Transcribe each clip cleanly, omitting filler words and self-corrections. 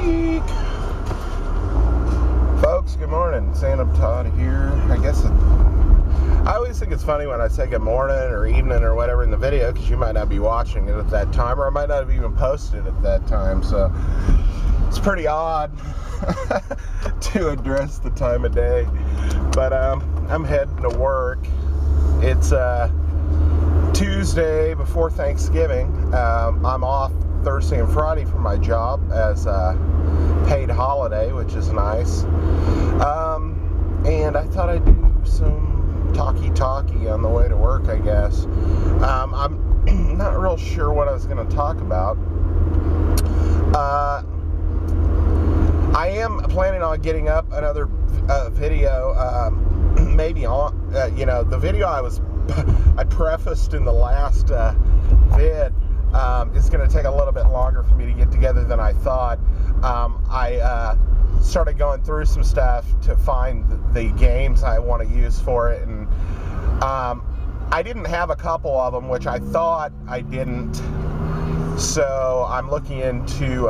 week. Folks, good morning. Sandamtod here. I always think it's funny when I say good morning or evening or whatever in the video, because you might not be watching it at that time, or I might not have even posted it at that time, so it's pretty odd to address the time of day. But I'm heading to work. It's Tuesday before Thanksgiving. I'm off Thursday and Friday for my job as a paid holiday, which is nice. And I thought I'd do some Talky Talky on the way to work, I guess. I'm not real sure what I was going to talk about. I am planning on getting up another video, maybe on, the video I prefaced in the last vid. It's going to take a little bit longer for me to get together than I thought. I started going through some stuff to find the games I want to use for it, and I didn't have a couple of them, which I thought I didn't, so I'm looking into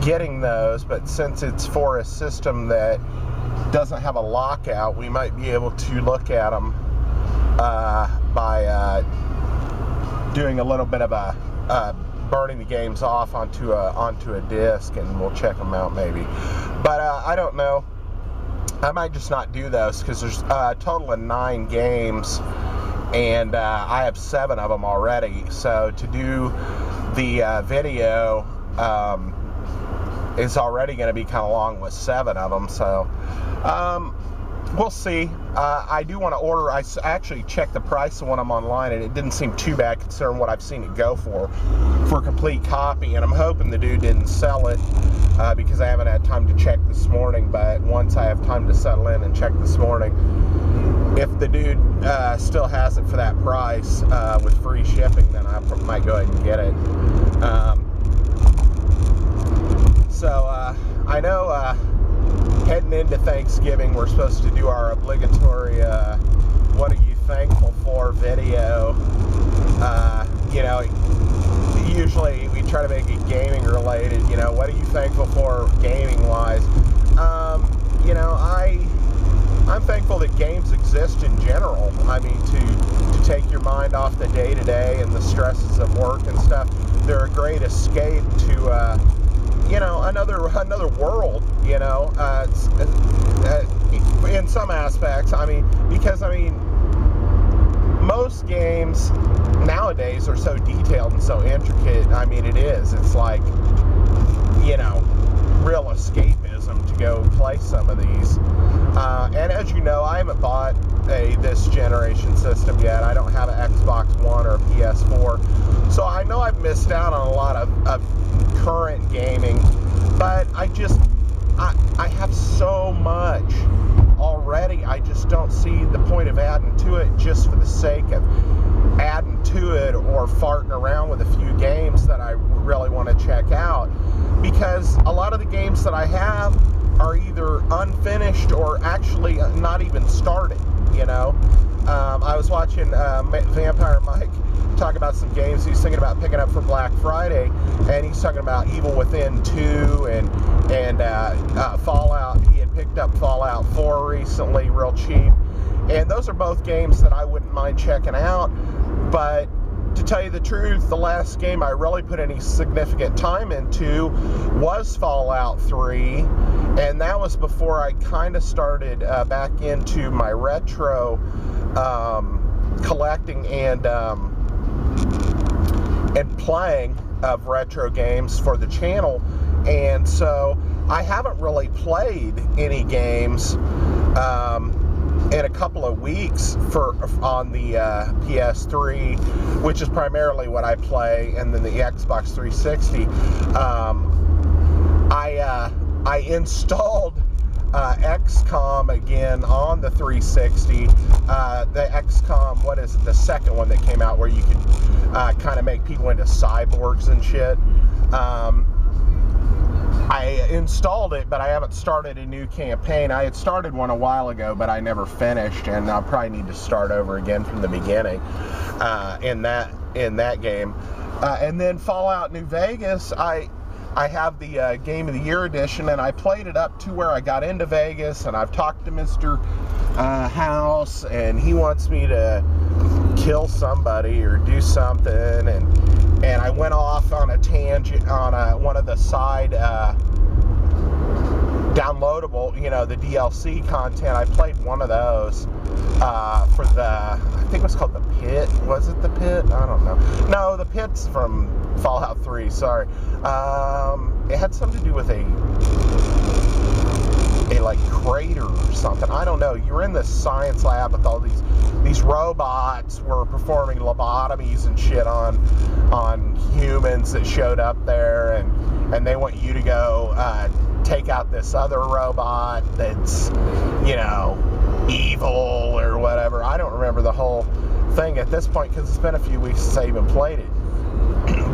getting those. But since it's for a system that doesn't have a lockout, we might be able to look at them by doing a little bit of a burning the games off onto a disc, and we'll check them out maybe. But I don't know. I might just not do those, because there's a total of 9 games, and I have 7 of them already. So to do the video is already going to be kind of long with 7 of them. So we'll see. I do want to order. I actually checked the price of one of them online, and it didn't seem too bad considering what I've seen it go for a complete copy. And I'm hoping the dude didn't sell it because I haven't had time to check this morning. But once I have time to settle in and check this morning, if the dude still has it for that price with free shipping, then I might go ahead and get it. I know heading into Thanksgiving, we're supposed to do our obligatory what are you thankful for video. Usually we try to make it gaming related. What are you thankful for gaming wise? I'm thankful that games exist in general. I mean, to take your mind off the day-to-day and the stresses of work and stuff. They're a great escape to another world, in some aspects. Because most games nowadays are so detailed and so intricate. It's like, real escapism to go play some of these. And as you know, I haven't bought this generation system yet. I don't have an Xbox One or a PS4. So I know I've missed out on a lot of current gaming, but I have so much already. I just don't see the point of adding to it just for the sake of adding to it, or farting around with a few games that I really want to check out, because a lot of the games that I have are either unfinished or actually not even started. I was watching Vampire Mike talk about some games he's thinking about picking up for Black Friday, and he's talking about Evil Within 2 and Fallout. He had picked up Fallout 4 recently, real cheap, and those are both games that I wouldn't mind checking out. But to tell you the truth, the last game I really put any significant time into was Fallout 3, and that was before I kind of started back into my retro collecting and playing of retro games for the channel. And so I haven't really played any games in a couple of weeks on the PS3, which is primarily what I play, and then the Xbox 360. I installed XCOM again on the 360. The XCOM, what is it, the second one that came out, where you could kind of make people into cyborgs and shit. I installed it, but I haven't started a new campaign. I had started one a while ago, but I never finished, and I'll probably need to start over again from the beginning in that game. And then Fallout New Vegas, I have the Game of the Year edition, and I played it up to where I got into Vegas, and I've talked to Mr. House, and he wants me to kill somebody or do something, and I went off on a tangent on one of the side downloadable, the DLC content. I played one of those for I think it was called The Pit. Was it The Pit? I don't know. No, The Pit's from Fallout 3, sorry. It had something to do with a like crater or something. I don't know. You were in this science lab with all these robots were performing lobotomies and shit on humans that showed up there, and they want you to go take out this other robot that's, evil or whatever. I don't remember the whole thing at this point because it's been a few weeks since I even played it.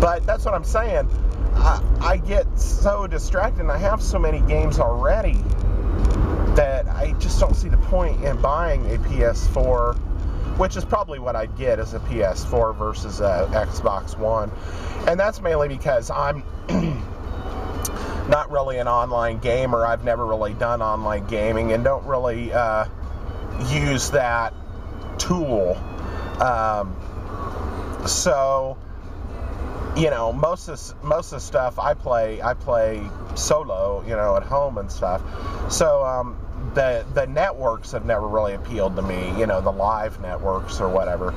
But that's what I'm saying. I get so distracted, and I have so many games already that I just don't see the point in buying a PS4, which is probably what I'd get as a PS4 versus a Xbox One. And that's mainly because I'm not really an online gamer. I've never really done online gaming and don't really use that tool. So, most of the stuff I play solo, at home and stuff. So the networks have never really appealed to me, the live networks or whatever,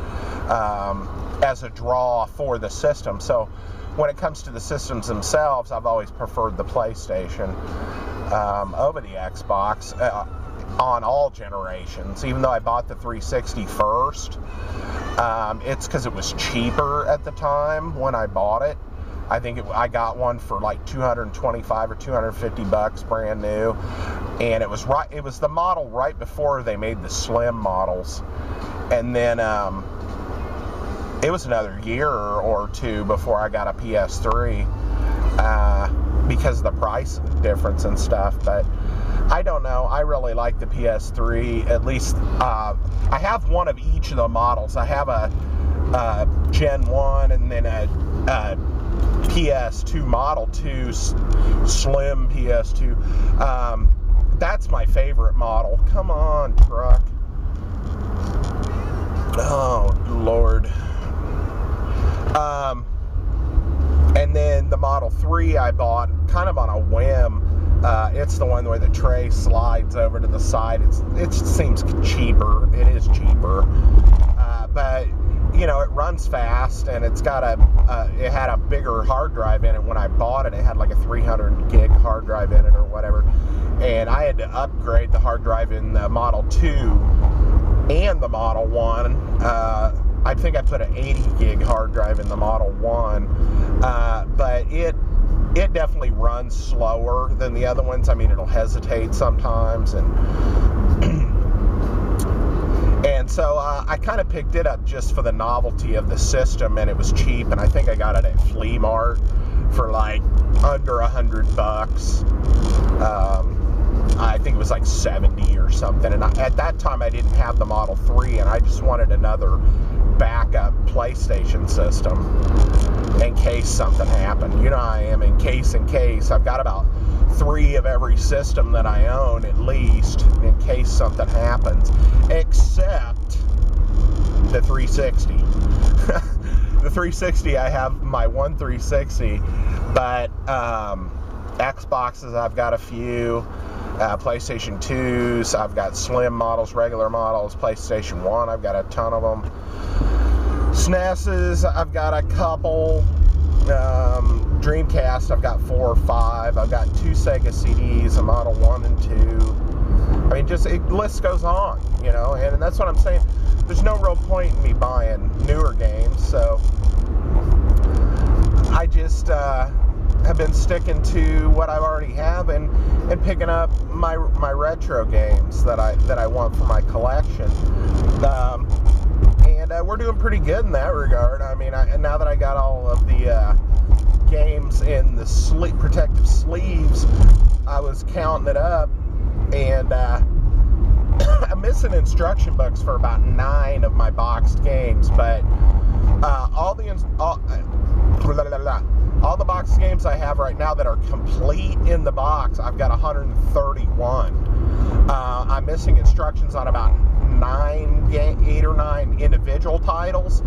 as a draw for the system. So when it comes to the systems themselves, I've always preferred the PlayStation over the Xbox on all generations. Even though I bought the 360 first, it's because it was cheaper at the time when I bought it. I think I got one for like $225 or $250 brand new, and it was the model right before they made the slim models, and then it was another year or two before I got a PS3 because of the price difference and stuff. But I don't know. I really like the PS3. At least I have one of each of the models. I have a Gen 1 and then a PS2 Model 2 Slim PS2. That's my favorite model. Come on, truck. Oh, Lord. And then the Model 3 I bought kind of on a whim. It's the one where the tray slides over to the side. It seems cheaper. It is cheaper. But, it runs fast, and it's got it had a bigger hard drive in it when I bought it. It had like a 300 gig hard drive in it or whatever. And I had to upgrade the hard drive in the Model 2 and the Model 1. I think I put an 80 gig hard drive in the Model 1. But it definitely runs slower than the other ones. I mean, it'll hesitate sometimes, and so I kind of picked it up just for the novelty of the system, and it was cheap, and I think I got it at Flea Mart for like under $100. I think it was like 70 or something, and at that time I didn't have the Model 3, and I just wanted another backup PlayStation system in case something happened. I am in case. I've got about 3 of every system that I own at least in case something happens, except the 360. The 360, I have my one 360, but Xboxes, I've got a few. PlayStation 2s, I've got slim models, regular models. PlayStation 1, I've got a ton of them. SNESes, I've got a couple. Dreamcast, I've got 4 or 5. I've got 2 Sega CDs, a Model 1 and 2. I mean, the list goes on, and that's what I'm saying. There's no real point in me buying newer games, so I just have been sticking to what I already have and picking up my retro games that I want for my collection. And we're doing pretty good in that regard. I mean, now that I got all of the games in the protective sleeves, I was counting it up, and I'm missing instruction books for about 9 of my boxed games, but all the box games I have right now that are complete in the box, I've got 131. I'm missing instructions on about 8 or 9 individual titles,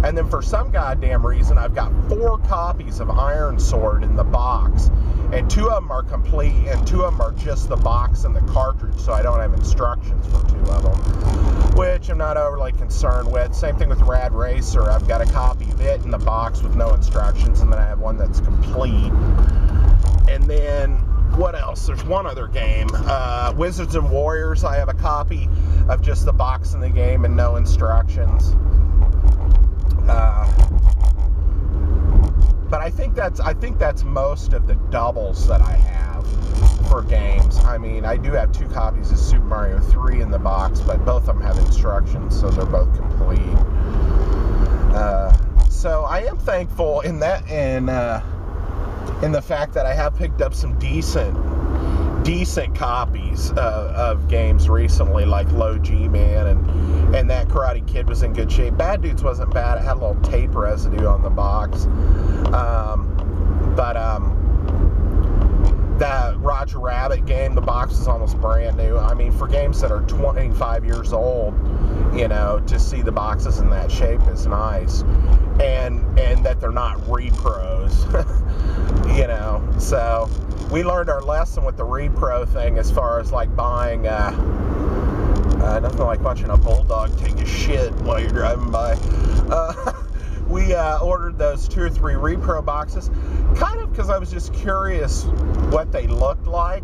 and then for some goddamn reason I've got 4 copies of Iron Sword in the box, and 2 of them are complete and 2 of them are just the box and the cartridge, so I don't have instructions for 2 of them, which I'm not overly concerned with. Same thing with Rad Racer. I've got a copy of it in the box with no instructions, and then I have one that's complete. And then what else? There's one other game, Wizards and Warriors. I have a copy of just the box in the game and no instructions. But I think that's most of the doubles that I have for games. I mean, I do have 2 copies of Super Mario 3 in the box, but both of them have instructions, so they're both complete. So I am thankful in that, in the fact that I have picked up some decent copies of games recently, like Low G-Man, and that Karate Kid was in good shape. Bad Dudes wasn't bad. It had a little tape residue on the box. That Roger Rabbit game, the box is almost brand new. I mean, for games that are 25 years old, you know, to see the boxes in that shape is nice. And that they're not repros, you know. So we learned our lesson with the repro thing, as far as like buying, nothing like watching a bulldog take a shit while you're driving by. We ordered those 2 or 3 repro boxes, kind of because I was just curious what they looked like.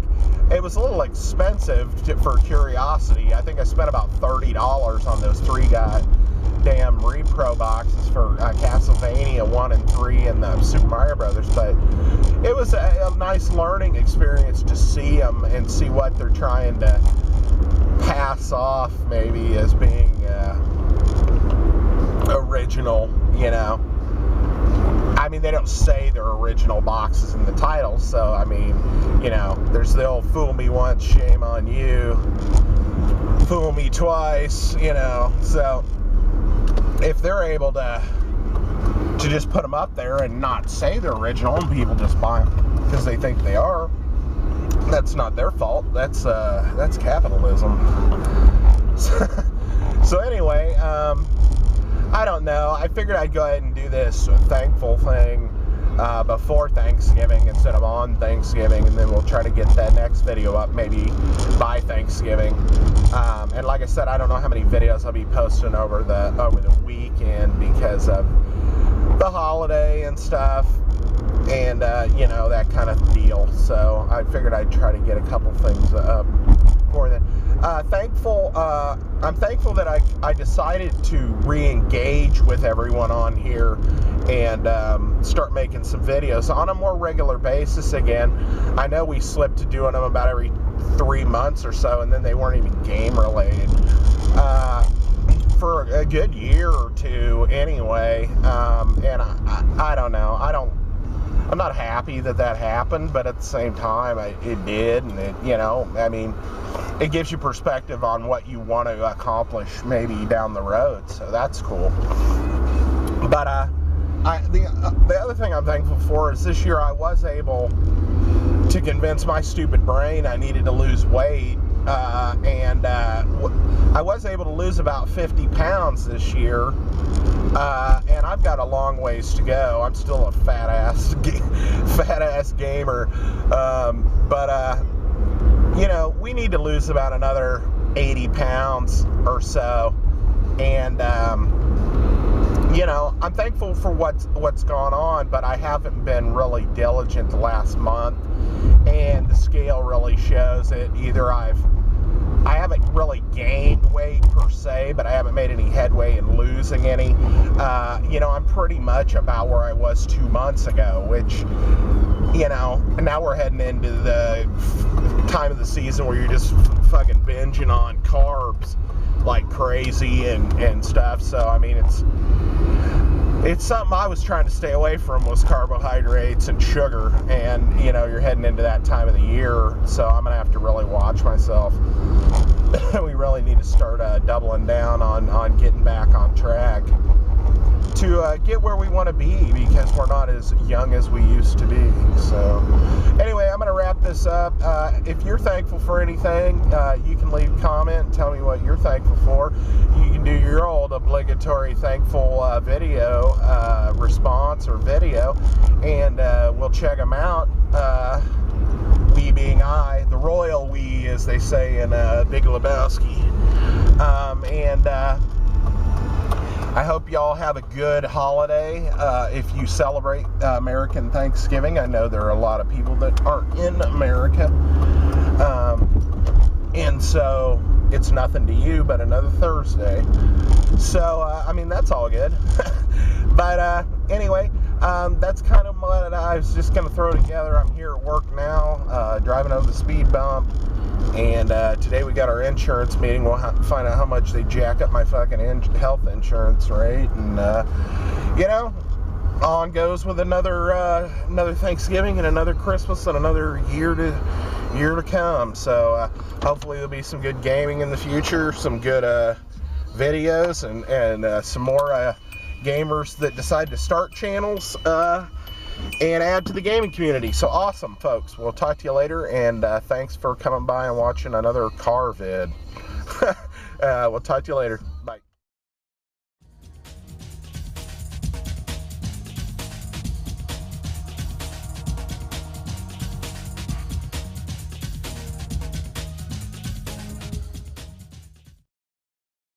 It was a little expensive for curiosity. I think I spent about $30 on those 3 goddamn repro boxes for Castlevania 1 and 3 and the Super Mario Brothers, but it was a nice learning experience to see them and see what they're trying to pass off maybe as being original, you know. I mean, they don't say they're original boxes in the title, so I mean, you know, there's the old fool me once, shame on you, fool me twice, you know. So if they're able to just put them up there and not say they're original and people just buy them because they think they are, that's not their fault. That's capitalism. So anyway, I don't know. I figured I'd go ahead and do this thankful thing before Thanksgiving instead of on Thanksgiving, and then we'll try to get that next video up maybe by Thanksgiving. And like I said, I don't know how many videos I'll be posting over the weekend because of the holiday and stuff, and you know, that kind of deal. So I figured I'd try to get a couple things up for that. I'm thankful that I decided to re-engage with everyone on here and start making some videos on a more regular basis again. I know we slipped to doing them about every 3 months or so, and then they weren't even game related for a good year or 2 anyway. And I don't know. I'm not happy that happened, but at the same time, it did, and it, you know, I mean, it gives you perspective on what you want to accomplish maybe down the road, so that's cool. But the other thing I'm thankful for is this year I was able to convince my stupid brain I needed to lose weight, and I was able to lose about 50 pounds this year. And I've got a long ways to go. I'm still a fat ass gamer. But you know, we need to lose about another 80 pounds or so. And you know, I'm thankful for what's gone on, but I haven't been really diligent the last month, and the scale really shows it. Either I haven't really gained weight per se, but I haven't made any headway in losing any. You know, I'm pretty much about where I was 2 months ago, which, you know, now we're heading into the time of the season where you're just fucking binging on carbs like crazy and stuff. So, I mean, it's something I was trying to stay away from, was carbohydrates and sugar, and you know, you're heading into that time of the year, so I'm gonna have to really watch myself. We really need to start doubling down on getting back on track. to get where we want to be, because we're not as young as we used to be. So anyway, I'm going to wrap this up. If you're thankful for anything, you can leave a comment and tell me what you're thankful for. You can do your old obligatory thankful video response or video, and we'll check them out. We being I, the royal we, as they say in Big Lebowski. I hope y'all have a good holiday. If you celebrate American Thanksgiving, I know there are a lot of people that aren't in America. And so it's nothing to you but another Thursday. So, I mean, that's all good. But anyway, that's kind of what I was just going to throw together. I'm here at work now, driving over the speed bump. And today we got our insurance meeting. We'll find out how much they jack up my fucking health insurance rate. And, you know, on goes with another Thanksgiving and another Christmas and another year to come. So hopefully there'll be some good gaming in the future, some good videos, and some more gamers that decide to start channels and add to the gaming community. So awesome, folks. We'll talk to you later, and thanks for coming by and watching another car vid. We'll talk to you later.